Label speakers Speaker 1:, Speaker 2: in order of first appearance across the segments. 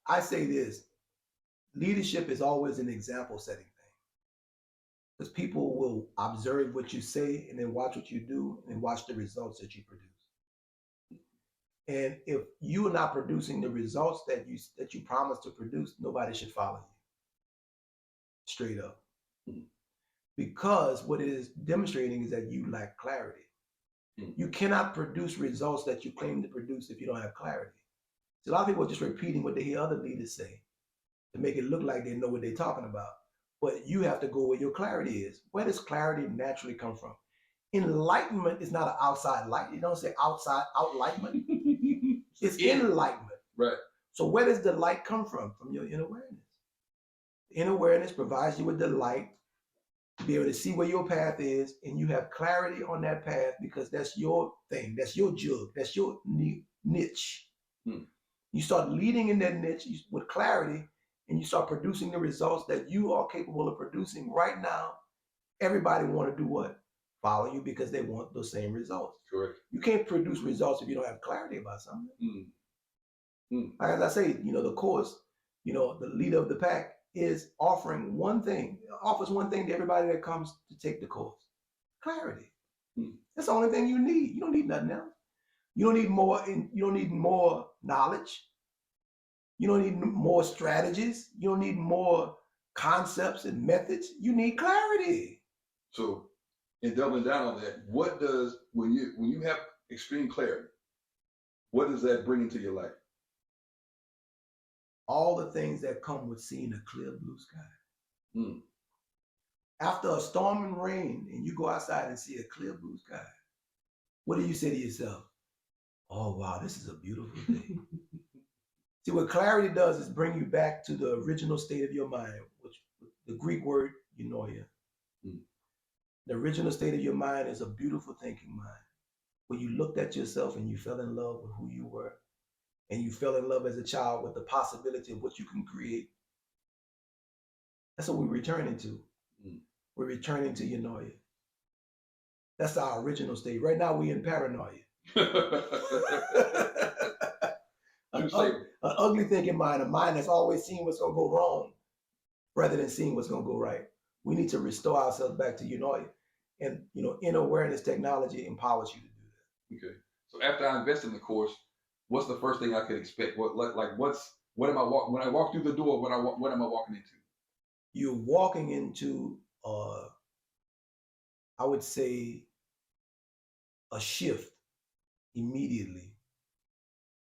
Speaker 1: I say this: leadership is always an example setting thing, because people will observe what you say and then watch what you do and then watch the results that you produce. And if you are not producing the results that you promise to produce, nobody should follow you. Straight up.
Speaker 2: Mm.
Speaker 1: Because what it is demonstrating is that you lack clarity.
Speaker 2: Mm.
Speaker 1: You cannot produce results that you claim to produce if you don't have clarity. So a lot of people are just repeating what they hear other leaders say to make it look like they know what they're talking about. But you have to go where your clarity is. Where does clarity naturally come from? Enlightenment is not an outside light. You don't say outside outlightment. It's enlightenment.
Speaker 2: Right.
Speaker 1: So where does the light come from? From your inner awareness. Inner awareness provides you with the light to be able to see where your path is, and you have clarity on that path because that's your thing, that's your jug, that's your niche.
Speaker 2: Hmm.
Speaker 1: You start leading in that niche with clarity, and you start producing the results that you are capable of producing right now. Everybody want to do what? Follow you because they want those same results.
Speaker 2: Correct.
Speaker 1: You can't produce results if you don't have clarity about something.
Speaker 2: Mm. Mm.
Speaker 1: Like as I say, the course, the leader of the pack is offering one thing, offers one thing to everybody that comes to take the course: clarity.
Speaker 2: Mm.
Speaker 1: That's the only thing you need. You don't need nothing else. You don't need more. You don't need more knowledge. You don't need more strategies. You don't need more concepts and methods. You need clarity.
Speaker 2: So, in doubling down on that, what does when you have extreme clarity, what does that bring into your life?
Speaker 1: All the things that come with seeing a clear blue sky.
Speaker 2: Mm.
Speaker 1: After a storm and rain, and you go outside and see a clear blue sky, what do you say to yourself? Oh, wow, this is a beautiful day. See, what clarity does is bring you back to the original state of your mind, which the Greek word eunoia.
Speaker 2: Mm.
Speaker 1: The original state of your mind is a beautiful thinking mind, where you looked at yourself and you fell in love with who you were, and you fell in love as a child with the possibility of what you can create. That's what we're returning to.
Speaker 2: Mm.
Speaker 1: We're returning to eunoia. That's our original state. Right now, we're in paranoia. An ugly thinking mind, a mind that's always seeing what's going to go wrong rather than seeing what's going to go right. We need to restore ourselves back to eunoia. And, inner awareness technology empowers you to do that.
Speaker 2: Okay. So after I invest in the course, what's the first thing I could expect? What am I when I walk through the door? What am I walking into?
Speaker 1: You're walking into, I would say, a shift immediately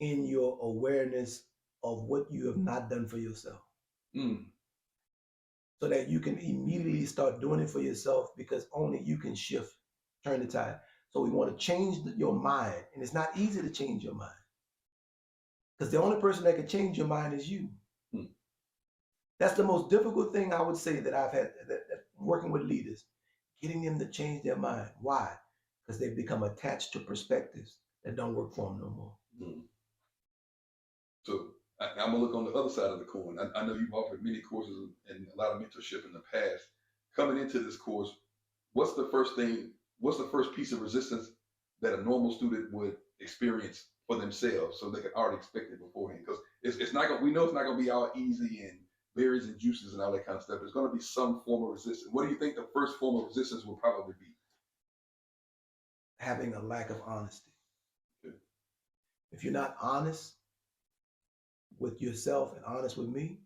Speaker 1: in your awareness of what you have not done for yourself.
Speaker 2: Mm.
Speaker 1: So that you can immediately start doing it for yourself, because only you can turn the tide. So we want to change your mind, and it's not easy to change your mind, because the only person that can change your mind is you.
Speaker 2: Mm.
Speaker 1: That's the most difficult thing I would say that I've had that working with leaders, getting them to change their mind. Why? Because they've become attached to perspectives that don't work for them no more.
Speaker 2: Mm. So I'm gonna look on the other side of the coin. I know you've offered many courses and a lot of mentorship in the past. Coming into this course, what's the first piece of resistance that a normal student would experience for themselves, so they can already expect it beforehand? Because it's not gonna, we know it's not gonna be all easy and berries and juices and all that kind of stuff. There's gonna be some form of resistance. What do you think the first form of resistance will probably be?
Speaker 1: Having a lack of honesty.
Speaker 2: Okay.
Speaker 1: If you're not honest with yourself and honest with me,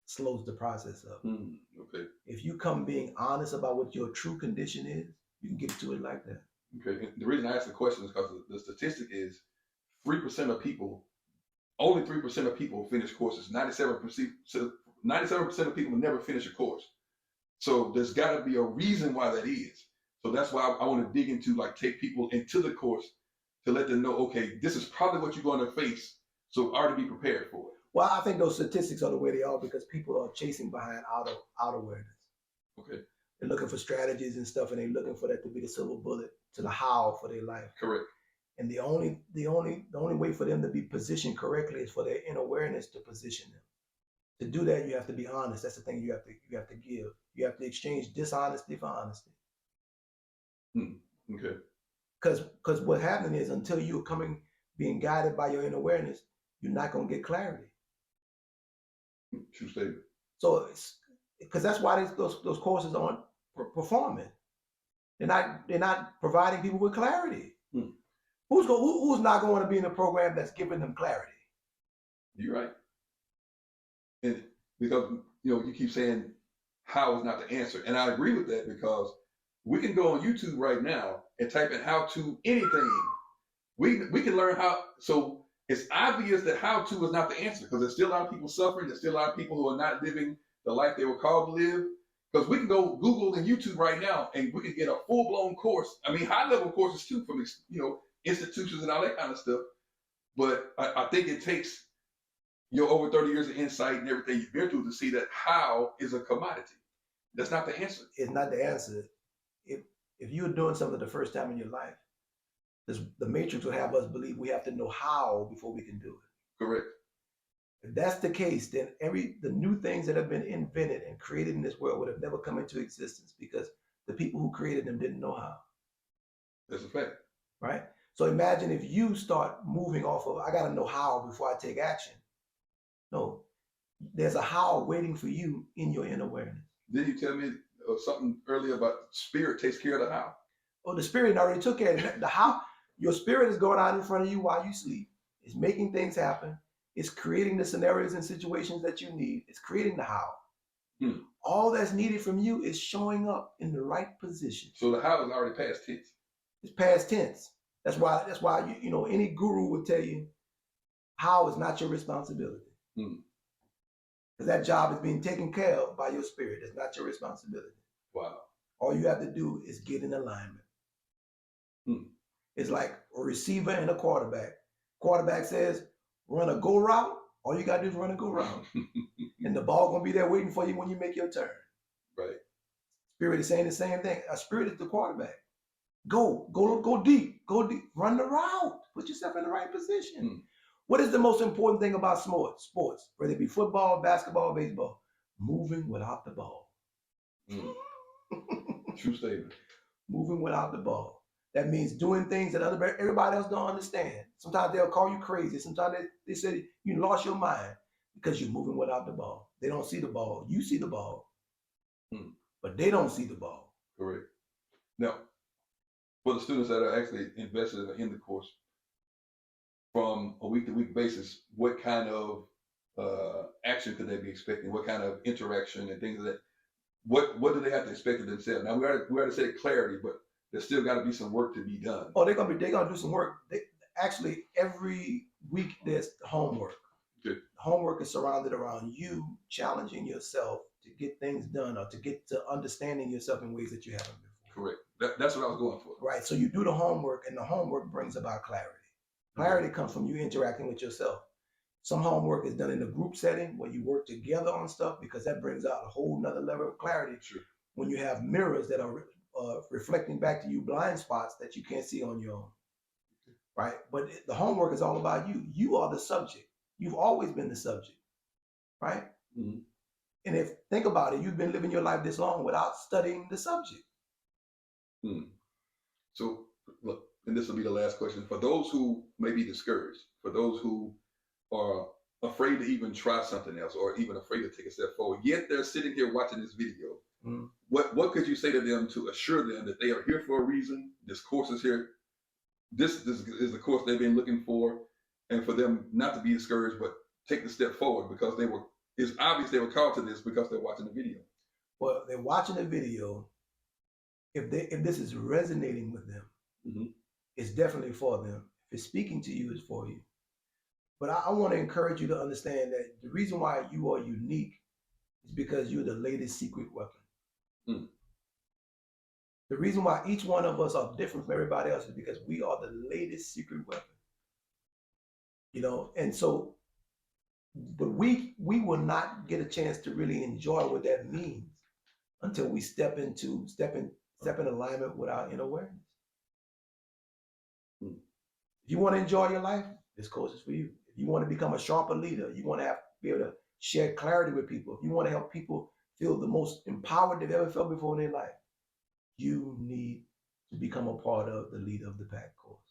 Speaker 1: slows the process up.
Speaker 2: Okay.
Speaker 1: If you come being honest about what your true condition is, you can get to it like that.
Speaker 2: Okay. And the reason I ask the question is because the statistic is 3% of people, only 3% of people finish courses. 97% of people never finish a course. So there's got to be a reason why that is. So that's why I want to dig into, take people into the course to let them know, okay, this is probably what you're going to face. So already be prepared for it.
Speaker 1: Well, I think those statistics are the way they are because people are chasing behind out awareness.
Speaker 2: Okay.
Speaker 1: They're looking for strategies and stuff, and they're looking for that to be the silver bullet to the how for their life.
Speaker 2: Correct.
Speaker 1: And the only way for them to be positioned correctly is for their inner awareness to position them. To do that, you have to be honest. That's the thing you have to give. You have to exchange dishonesty for honesty.
Speaker 2: Okay.
Speaker 1: Because what happening is, until you're being guided by your inner awareness, you're not going to get clarity.
Speaker 2: True statement.
Speaker 1: So it's because that's why those courses aren't performing. They're not providing people with clarity.
Speaker 2: Hmm.
Speaker 1: Who's not going to be in a program that's giving them clarity?
Speaker 2: You're right. And because you keep saying how is not the answer, and I agree with that because we can go on YouTube right now and type in how to anything. We can learn how. So it's obvious that how to is not the answer because there's still a lot of people suffering. There's still a lot of people who are not living the life they were called to live. Because we can go Google and YouTube right now and we can get a full blown course. I mean, high level courses too from institutions and all that kind of stuff. But I think it takes your over 30 years of insight and everything you've been through to see that how is a commodity. That's not the answer.
Speaker 1: It's not the answer. If you're doing something the first time in your life, the matrix will have us believe we have to know how before we can do it.
Speaker 2: Correct.
Speaker 1: If that's the case, then the new things that have been invented and created in this world would have never come into existence because the people who created them didn't know how.
Speaker 2: That's a fact.
Speaker 1: Right? So imagine if you start moving off of, I got to know how before I take action. No, there's a how waiting for you in your inner awareness.
Speaker 2: Didn't you tell me something earlier about spirit takes care of the how?
Speaker 1: Oh, the spirit already took care of it. The how, your spirit is going out in front of you while you sleep. It's making things happen. It's creating the scenarios and situations that you need. It's creating the how. All that's needed from you is showing up in the right position.
Speaker 2: So the how is already past tense.
Speaker 1: It's past tense. That's why any guru would tell you how is not your responsibility. Because that job is being taken care of by your spirit. It's not your responsibility.
Speaker 2: Wow.
Speaker 1: All you have to do is get in alignment. It's like a receiver and a quarterback. Quarterback says, run a go route. All you got to do is run a go route. And the ball going to be there waiting for you when you make your turn.
Speaker 2: Right.
Speaker 1: Spirit is saying the same thing. A spirit is the quarterback. Go deep. Go deep. Run the route. Put yourself in the right position. What is the most important thing about sports, whether it be football, basketball, baseball? Moving without the ball.
Speaker 2: True statement.
Speaker 1: Moving without the ball. That means doing things that everybody else don't understand. Sometimes they'll call you crazy. Sometimes they say you lost your mind because you're moving without the ball. They don't see the ball. You see the ball, but they don't see the ball.
Speaker 2: Correct. Now, for the students that are actually invested in the course, from a week-to-week basis, what kind of action could they be expecting? What kind of interaction and things like that? What do they have to expect of themselves? Now we already said clarity, but there's still got to be some work to be done.
Speaker 1: Oh, they're gonna do some work. Actually, every week there's homework.
Speaker 2: Good.
Speaker 1: Homework is surrounded around you challenging yourself to get things done or to get to understanding yourself in ways that you haven't before.
Speaker 2: Correct. That's what I was going for.
Speaker 1: Right. So you do the homework, and the homework brings about clarity. Clarity comes from you interacting with yourself. Some homework is done in a group setting where you work together on stuff because that brings out a whole nother level of clarity.
Speaker 2: Sure.
Speaker 1: When you have mirrors that are reflecting back to you blind spots that you can't see on your own. Right? But the homework is all about you. You are the subject. You've always been the subject. Right? And if think about it, you've been living your life this long without studying the subject.
Speaker 2: So look, and this will be the last question. For those who may be discouraged, for those who are afraid to even try something else or even afraid to take a step forward, yet they're sitting here watching this video, what could you say to them to assure them that they are here for a reason? This course is here. This is the course they've been looking for, and for them not to be discouraged, but take the step forward because it's obvious they were called to this because they're watching the video.
Speaker 1: Well, they're watching the video. If this is resonating with them, it's definitely for them. If it's speaking to you, it's for you. But I want to encourage you to understand that the reason why you are unique is because you're the latest secret weapon. The reason why each one of us are different from everybody else is because we are the latest secret weapon. And so we will not get a chance to really enjoy what that means until we step in alignment with our inner awareness. If you want to enjoy your life, this course is for you. If you want to become a sharper leader, you want to be able to share clarity with people. If you want to help people feel the most empowered they've ever felt before in their life, you need to become a part of the Leader of the Pack course.